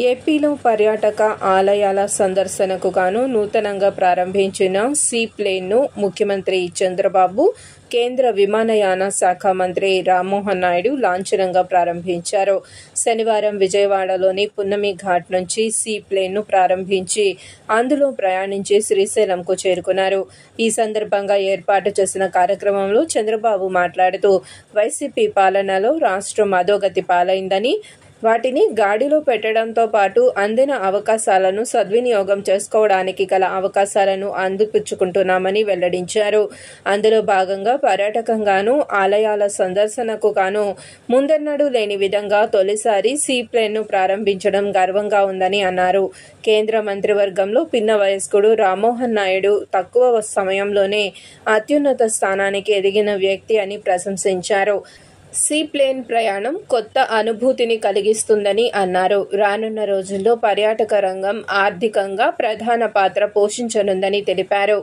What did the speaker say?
ఏపీలో పర్యాటక ఆలయాల సందర్శనకు గాను నూతనంగా ప్రారంభించిన సీ ప్లేన్ను ముఖ్యమంత్రి చంద్రబాబు, కేంద్ర విమానయాన శాఖ మంత్రి రామ్మోహన్ నాయుడు లాంఛనంగా ప్రారంభించారు. శనివారం విజయవాడలోని పున్నమి ఘాట్ నుంచి సీ ప్లేన్ను ప్రారంభించి అందులో ప్రయాణించి శ్రీశైలంకు చేరుకున్నారు. ఈ సందర్భంగా ఏర్పాటు చేసిన కార్యక్రమంలో చంద్రబాబు మాట్లాడుతూ వైసీపీ పాలనలో రాష్ట్రం అధోగతి పాలైందని, వాటిని గాడిలో పెట్టడంతో పాటు అందిన అవకాశాలను సద్వినియోగం చేసుకోవడానికి గల అవకాశాలను అందిపుచ్చుకుంటున్నామని వెల్లడించారు. అందులో భాగంగా పర్యాటకంగాను, ఆలయాల సందర్శనకు గాను ముందెన్నడూ లేని విధంగా తొలిసారి సీ ప్లేన్ను ప్రారంభించడం గర్వంగా ఉందని అన్నారు. కేంద్ర మంత్రివర్గంలో పిన్న వయస్కుడు రామ్మోహన్ నాయుడు తక్కువ సమయంలోనే అత్యున్నత స్థానానికి ఎదిగిన వ్యక్తి అని ప్రశంసించారు. సీ ప్లేన్ ప్రయాణం కొత్త అనుభూతిని కలిగిస్తుందని అన్నారు. రానున్న రోజుల్లో పర్యాటక రంగం ఆర్థికంగా ప్రధాన పాత్ర పోషించనుందని తెలిపారు.